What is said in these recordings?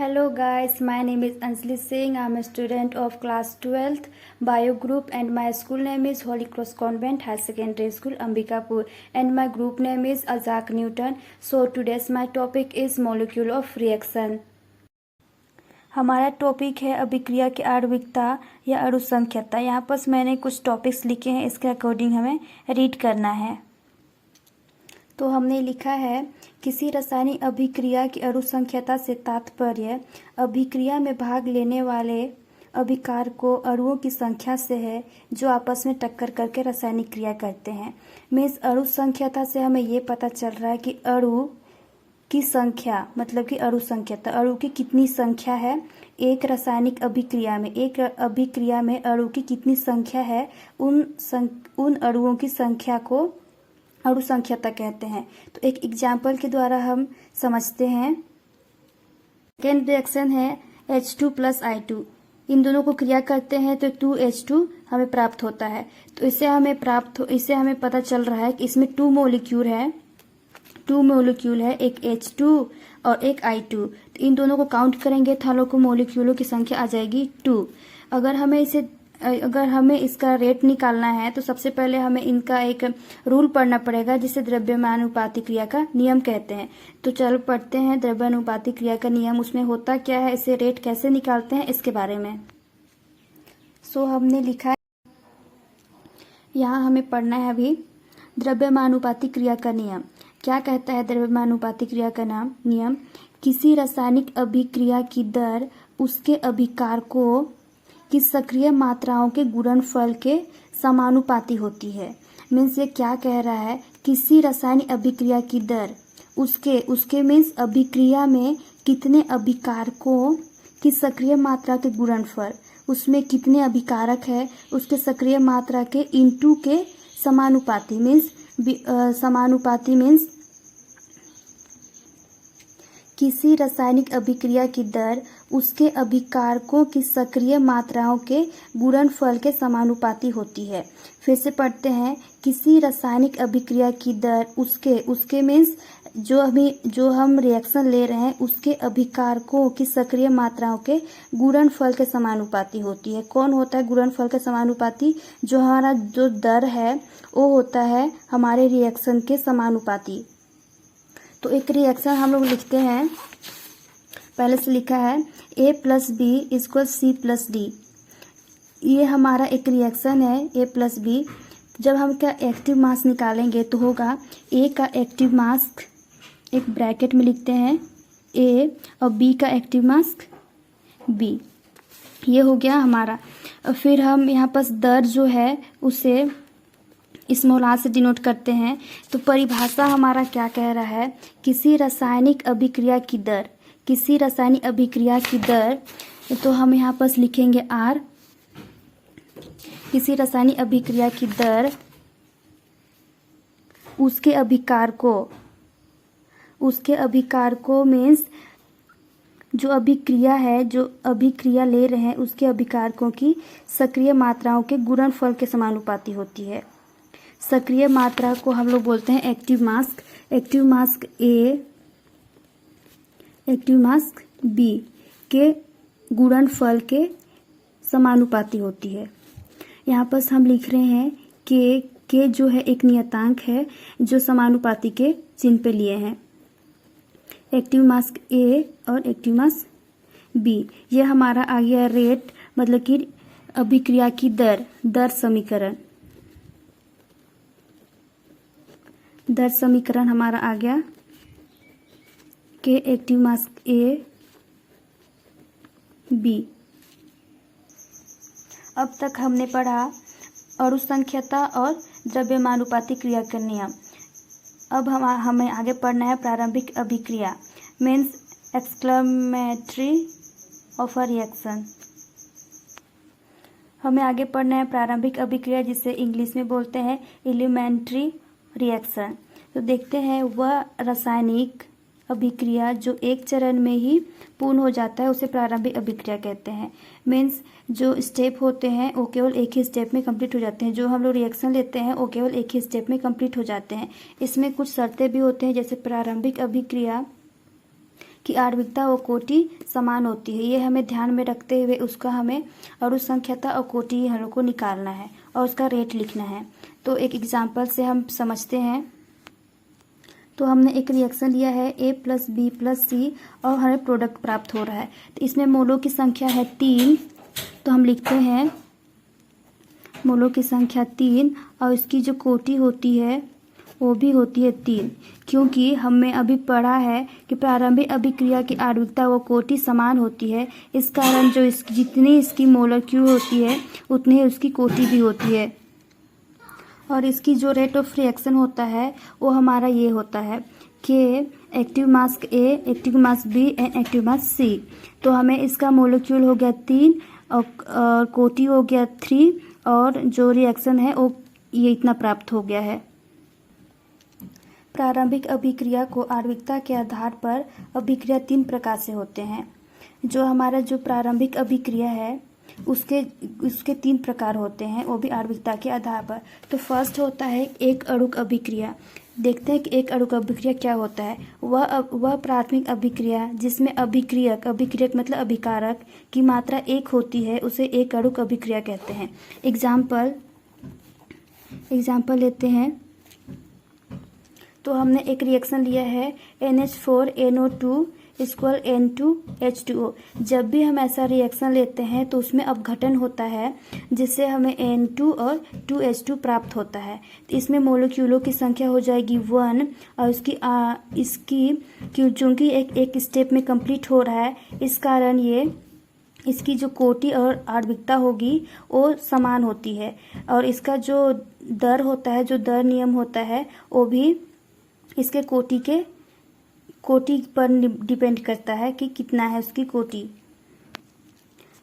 Hello guys, my name is Anjali Singh. I am a student of class 12th Bio Group and my school name is Holy Cross Convent High Secondary School Ambikapur and my group name is Isaac Newton. So today's my topic is molecule of reaction. हमारा topic है अभिक्रिया की आणविकता या अणुसंख्यता। यहाँ पर मैंने कुछ topics लिखे हैं, इसके अकॉर्डिंग हमें रीड करना है। तो हमने लिखा है किसी रासायनिक अभिक्रिया की अणुसंख्यता से तात्पर्य अभिक्रिया में भाग लेने वाले अभिकारकों अणुओं की संख्या से है जो आपस में टक्कर करके रासायनिक क्रिया करते हैं। मीन्स अणुसंख्यता से हमें ये पता चल रहा है कि अणु की संख्या मतलब कि अणुसंख्यता अणु की कितनी संख्या है एक रासायनिक अभिक्रिया में। एक अभिक्रिया में अणु की कितनी संख्या है उन अणुओं की संख्या को अणुसंख्यता कहते हैं। तो एक एग्जाम्पल के द्वारा हम समझते हैं। सेकेंड रिएक्शन है H2 + I2। इन दोनों को क्रिया करते हैं तो 2H2 हमें प्राप्त होता है। तो इससे हमें पता चल रहा है कि इसमें 2 मोलिक्यूल है, एक H2 और एक I2। तो इन दोनों को काउंट करेंगे तो हम लोग को मोलिक्यूलों की संख्या आ जाएगी 2। अगर हमें इसका रेट निकालना है तो सबसे पहले हमें इनका एक रूल पढ़ना पड़ेगा जिसे द्रव्यमानुपाती क्रिया का नियम कहते हैं। तो चलो पढ़ते हैं द्रव्यानुपाती क्रिया का नियम। उसमें होता क्या है, इसे रेट कैसे निकालते हैं इसके बारे में। हमने लिखा है, यहाँ हमें पढ़ना है अभी द्रव्यमानुपाती क्रिया का नियम। क्या कहता है द्रव्यमानुपाती क्रिया का नियम? किसी रासायनिक अभिक्रिया की दर उसके अभिकारकों की सक्रिय मात्राओं के गुणनफल के समानुपाती होती है। मीन्स ये क्या कह रहा है, किसी रासायनिक अभिक्रिया की दर उसके मीन्स अभिक्रिया में कितने अभिकारकों की सक्रिय मात्रा के गुणनफल, उसमें कितने अभिकारक है उसके सक्रिय मात्रा के इनटू के समानुपाती। मीन्स किसी रासायनिक अभिक्रिया की दर उसके अभिकारकों की सक्रिय मात्राओं के गुणनफल के समानुपाती होती है। फिर से पढ़ते हैं, किसी रासायनिक अभिक्रिया की दर उसके मीन्स जो हम रिएक्शन ले रहे हैं उसके अभिकारकों की सक्रिय मात्राओं के गुणनफल के समानुपाती होती है। कौन होता है गुणनफल के समानुपाती? जो हमारा जो दर है वो होता है हमारे रिएक्शन के समानुपाती। तो एक रिएक्शन हम लोग लिखते हैं, पहले से लिखा है A + B = C + D। ये हमारा एक रिएक्शन है A + B। जब हम क्या एक्टिव मास निकालेंगे तो होगा A का एक्टिव मास एक ब्रैकेट में लिखते हैं A और B का एक्टिव मास B। ये हो गया हमारा। फिर हम यहाँ पास दर जो है उसे स्मॉल r से डिनोट करते हैं। तो परिभाषा हमारा क्या कह रहा है, किसी रासायनिक अभिक्रिया की दर तो हम यहाँ पर लिखेंगे R। किसी रासायनिक अभिक्रिया की दर उसके अभिकारकों मीन्स जो अभिक्रिया ले रहे हैं उसके अभिकारकों की सक्रिय मात्राओं के गुणनफल के समानुपाती होती है। सक्रिय मात्रा को हम लोग बोलते हैं active mass A, active mass B के गुणनफल के समानुपाती होती है। यहाँ पर हम लिख रहे हैं के जो है एक नियतांक है जो समानुपाती के चिन्ह पे लिए हैं। एक्टिव मास A और एक्टिव मास B। ये हमारा आ गया रेट मतलब कि अभिक्रिया की दर समीकरण हमारा आ गया के एक्टिव मास A B। अब तक हमने पढ़ा अणुसंख्यता और द्रव्यमानुपाती क्रिया का नियम। अब हमें आगे पढ़ना है प्रारंभिक अभिक्रिया means exclamatory of a reaction. हमें आगे पढ़ना है प्रारंभिक अभिक्रिया जिसे इंग्लिश में बोलते हैं एलिमेंट्री रिएक्शन। तो देखते हैं वह रासायनिक अभिक्रिया जो एक चरण में ही पूर्ण हो जाता है उसे प्रारंभिक अभिक्रिया कहते हैं। मीन्स जो स्टेप होते हैं वो केवल एक ही स्टेप में कंप्लीट हो जाते हैं। जो हम लोग रिएक्शन लेते हैं वो केवल एक ही स्टेप में कंप्लीट हो जाते हैं। इसमें कुछ शर्तें भी होते हैं, जैसे प्रारंभिक अभिक्रिया कि आणविकता और कोटि समान होती है। ये हमें ध्यान में रखते हुए उसका हमें अणु संख्याता और कोटि हम लोग को निकालना है और उसका रेट लिखना है। तो एक एग्जाम्पल से हम समझते हैं। तो हमने एक रिएक्शन लिया है A + B + C और हमें प्रोडक्ट प्राप्त हो रहा है। तो इसमें मोलों की संख्या है 3, तो हम लिखते हैं मोलों की संख्या 3 और इसकी जो कोटि होती है वो भी होती है 3, क्योंकि हमने अभी पढ़ा है कि प्रारंभिक अभिक्रिया की आणविकता व कोटि समान होती है। इस कारण जो जितनी इसकी मोलेक्यूल होती है उतनी ही उसकी कोटि भी होती है। और इसकी जो रेट ऑफ रिएक्शन होता है वो हमारा ये होता है कि active mass A, active mass B and active mass C। तो हमें इसका मोलेक्यूल हो गया 3 और कोटि हो गया 3 और जो रिएक्शन है वो ये इतना प्राप्त हो गया है। प्रारंभिक अभिक्रिया को आणविकता के आधार पर अभिक्रिया 3 प्रकार से होते हैं। जो हमारा जो प्रारंभिक अभिक्रिया है उसके 3 प्रकार होते हैं, वो भी आणविकता के आधार पर। तो फर्स्ट होता है एक अणुक अभिक्रिया। देखते हैं कि एक अणुक अभिक्रिया क्या होता है। वह प्राथमिक अभिक्रिया जिसमें अभिक्रियक मतलब अभिकारक की मात्रा 1 होती है उसे एक अणुक अभिक्रिया कहते हैं। एग्जाम्पल लेते हैं। तो हमने एक रिएक्शन लिया है NH4NO2 = N2H2O। जब भी हम ऐसा रिएक्शन लेते हैं तो उसमें अपघटन होता है जिससे हमें N2 और 2H2 प्राप्त होता है। तो इसमें मोलेक्यूलों की संख्या हो जाएगी 1 और इसकी चूँकि एक स्टेप में कंप्लीट हो रहा है, इस कारण ये इसकी जो कोटि और आणविकता होगी वो समान होती है। और इसका जो दर होता है, जो दर नियम होता है, वो भी इसके कोटि पर डिपेंड करता है कि कितना है उसकी कोटि।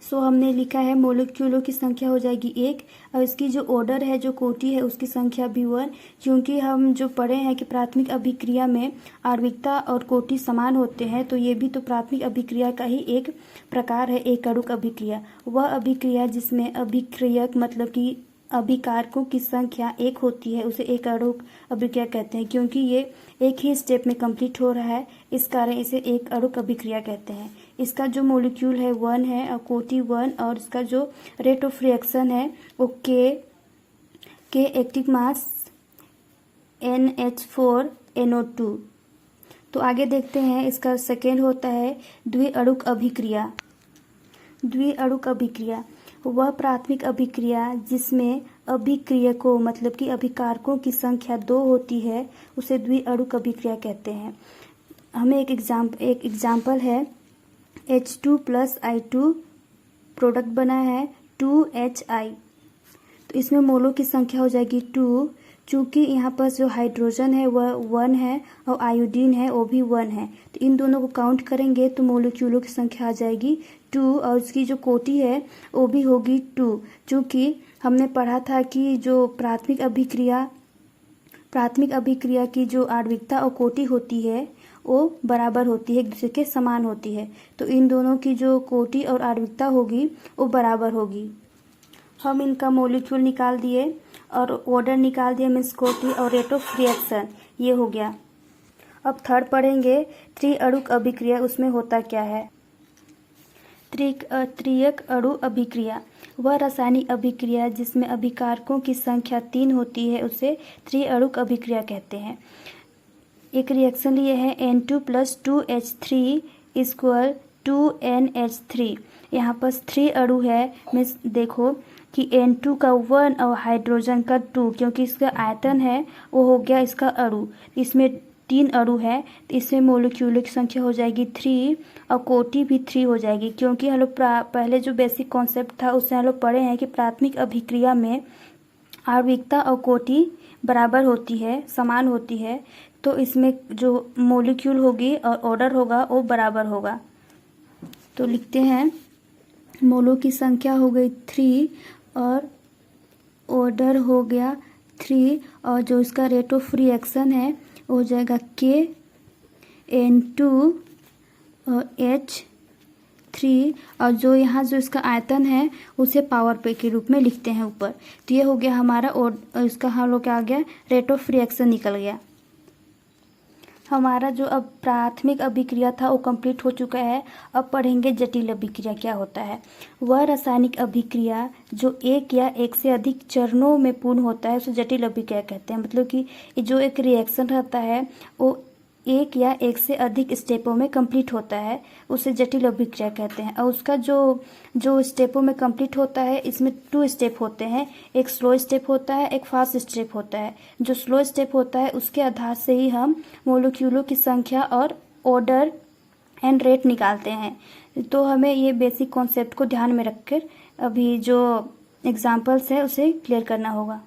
सो हमने लिखा है मोलेक्यूलों की संख्या हो जाएगी 1 और इसकी जो ऑर्डर है, जो कोटि है, उसकी संख्या भी 1। क्योंकि हम जो पढ़े हैं कि प्राथमिक अभिक्रिया में आणविकता और कोटि समान होते हैं, तो ये भी तो प्राथमिक अभिक्रिया का ही एक प्रकार है, एक अणुक अभिक्रिया। वह अभिक्रिया जिसमें अभिक्रियक मतलब कि अभिकारकों की संख्या 1 होती है उसे एक अणुक अभिक्रिया कहते हैं। क्योंकि ये एक ही स्टेप में कंप्लीट हो रहा है, इस कारण इसे एक अणुक अभिक्रिया कहते हैं। इसका जो मोलेक्यूल है 1 है और कोटि 1 और इसका जो रेट ऑफ रिएक्शन है वो K एक्टिव मास NH4NO2। तो आगे देखते हैं। इसका सेकेंड होता है द्विअणुक अभिक्रिया। द्विअणुक अभिक्रिया वह प्राथमिक अभिक्रिया जिसमें अभिक्रियकों मतलब कि अभिकारकों की संख्या 2 होती है उसे द्विअणुक अभिक्रिया कहते हैं। हमें एक एग्जाम्पल है H2 + I2 प्रोडक्ट बना है 2HI। तो इसमें मोलों की संख्या हो जाएगी 2। चूँकि यहाँ पर जो हाइड्रोजन है वह 1 है और आयोडीन है वो भी 1 है, तो इन दोनों को काउंट करेंगे तो मोलेक्यूलों की संख्या आ जाएगी 2 और उसकी जो कोटि है वो भी होगी 2। चूँकि हमने पढ़ा था कि जो प्राथमिक अभिक्रिया की जो आणविकता और कोटि होती है वो बराबर होती है, एक दूसरे के समान होती है। तो इन दोनों की जो कोटि और आणविकता होगी वो बराबर होगी। हम इनका मोलेक्यूल निकाल दिए और ऑर्डर निकाल दिए, मीन्स कोटि और रेट ऑफ रिएक्शन, ये हो गया। अब थर्ड पढ़ेंगे त्रिअणुक अभिक्रिया। उसमें होता क्या है। त्रियक अणु अभिक्रिया वह रासायनिक अभिक्रिया जिसमें अभिकारकों की संख्या 3 होती है उसे त्रिअणुक अभिक्रिया कहते हैं। एक रिएक्शन लिए है N2 + 2H3 = 2NH3। यहाँ पर 3 अणु है, मीन्स देखो कि N2 का 1 और हाइड्रोजन का 2, क्योंकि इसका आयतन है वो हो गया इसका अणु। इसमें 3 अणु है तो इसमें मोलेक्यूलों की संख्या हो जाएगी 3 और कोटि भी 3 हो जाएगी। क्योंकि हम लोग पहले जो बेसिक कॉन्सेप्ट था उससे हम लोग पढ़े हैं कि प्राथमिक अभिक्रिया में आणविकता और कोटि बराबर होती है, समान होती है, तो इसमें जो मोलेक्यूल होगी और ऑर्डर होगा वो बराबर होगा। तो लिखते हैं मोलों की संख्या हो गई 3 और ऑर्डर हो गया 3 और जो इसका रेट ऑफ रिएक्शन है वो हो जाएगा K N2 और H3 और जो यहाँ जो इसका आयतन है उसे पावर पे के रूप में लिखते हैं ऊपर। तो ये हो गया हमारा और इसका हम लोग क्या आ गया, रेट ऑफ रिएक्शन निकल गया। हमारा जो अब प्राथमिक अभिक्रिया था वो कंप्लीट हो चुका है। अब पढ़ेंगे जटिल अभिक्रिया क्या होता है। वह रासायनिक अभिक्रिया जो एक या एक से अधिक चरणों में पूर्ण होता है उसे जटिल अभिक्रिया कहते हैं। मतलब कि जो एक रिएक्शन रहता है वो एक या एक से अधिक स्टेपों में कंप्लीट होता है, उसे जटिल अभिक्रिया कहते हैं। और उसका जो स्टेपों में कंप्लीट होता है, इसमें 2 स्टेप होते हैं, एक स्लो स्टेप होता है, एक फास्ट स्टेप होता है। जो स्लो स्टेप होता है उसके आधार से ही हम मॉलिक्यूलों की संख्या और ऑर्डर एंड रेट निकालते हैं। तो हमें ये बेसिक कॉन्सेप्ट को ध्यान में रखकर अभी जो एग्जाम्पल्स है उसे क्लियर करना होगा।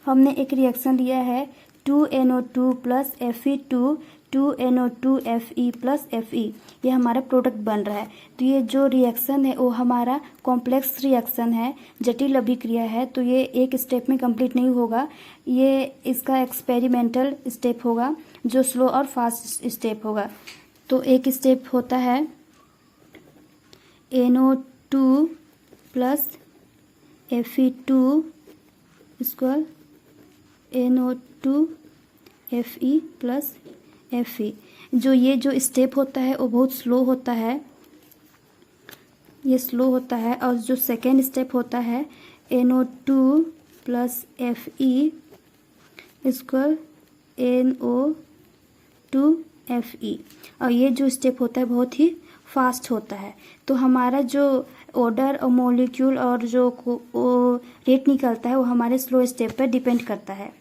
हमने एक रिएक्शन लिया है 2NO2 plus Fe2 2NO2 Fe plus Fe, ये हमारा प्रोडक्ट बन रहा है। तो ये जो रिएक्शन है वो हमारा कॉम्प्लेक्स रिएक्शन है, जटिल अभिक्रिया है। तो ये एक स्टेप में कंप्लीट नहीं होगा, ये इसका एक्सपेरिमेंटल स्टेप होगा जो स्लो और फास्ट स्टेप होगा। तो एक स्टेप होता है NO2 plus Fe2 equal NO2 Fe plus Fe। जो स्टेप होता है वो बहुत स्लो होता है, ये स्लो होता है। और जो सेकेंड स्टेप होता है NO2 plus Fe equal NO2 Fe, और ये जो स्टेप होता है बहुत ही फास्ट होता है। तो हमारा जो ऑर्डर और मॉलिक्यूल और जो रेट निकलता है वो हमारे स्लो स्टेप पर डिपेंड करता है।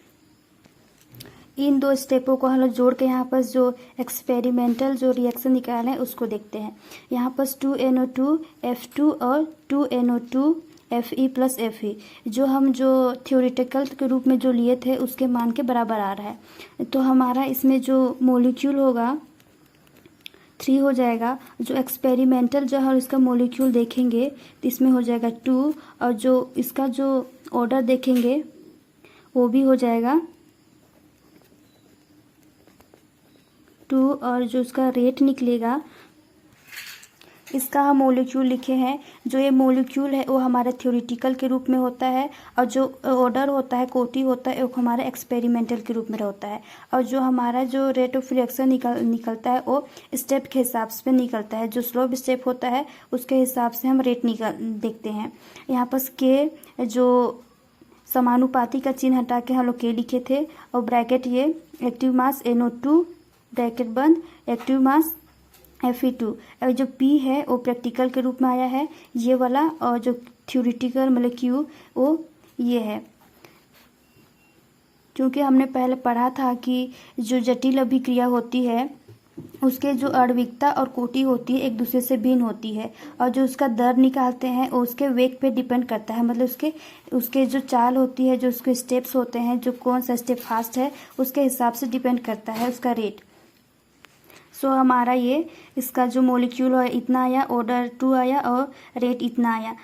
इन 2 स्टेपों को हम लोग जोड़ के यहाँ पर जो एक्सपेरिमेंटल जो रिएक्शन निकाले हैं उसको देखते हैं। यहाँ पर 2NO2 F2 और 2NO2 Fe प्लस Fe जो थ्योरेटिकल के रूप में जो लिए थे उसके मान के बराबर आ रहा है। तो हमारा इसमें जो मॉलिक्यूल होगा 3 हो जाएगा। जो एक्सपेरिमेंटल जो हम इसका मॉलिक्यूल देखेंगे तो इसमें हो जाएगा 2, और जो इसका जो ऑर्डर देखेंगे वो भी हो जाएगा 2, और जो इसका रेट निकलेगा, इसका हम मॉलिक्यूल लिखे हैं। जो ये मॉलिक्यूल है वो हमारा थ्योरेटिकल के रूप में होता है, और जो ऑर्डर होता है कोटि होता है वो हमारा एक्सपेरिमेंटल के रूप में होता है। और जो हमारा जो रेट ऑफ रिएक्शन निकलता है वो स्टेप के हिसाब से निकलता है। जो स्लो स्टेप होता है उसके हिसाब से हम रेट देखते हैं। यहाँ पर के जो समानुपाती का चिन्ह हटा के हम लोग के लिखे थे, और ब्रैकेट ये एक्टिव मास NO2 ब्रैकेट बंद एक्टिव मास Fe2। और जो P है वो प्रैक्टिकल के रूप में आया है ये वाला, और जो थ्योरेटिकल मतलब Q वो ये है। क्योंकि हमने पहले पढ़ा था कि जो जटिल अभिक्रिया होती है उसके जो आणविकता और कोटि होती है एक दूसरे से भिन्न होती है, और जो उसका दर निकालते हैं वो उसके वेग पे डिपेंड करता है। मतलब उसके जो चाल होती है, जो उसके स्टेप्स होते हैं, जो कौन सा स्टेप फास्ट है उसके हिसाब से डिपेंड करता है उसका रेट। सो हमारा ये इसका जो मॉलिक्यूल है इतना आया, ऑर्डर 2 आया और रेट इतना आया।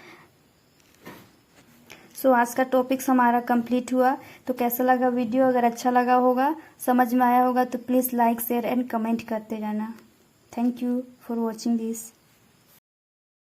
सो आज का टॉपिक्स हमारा कंप्लीट हुआ। तो कैसा लगा वीडियो? अगर अच्छा लगा होगा, समझ में आया होगा तो please like share and comment करते रहना। Thank you for watching this.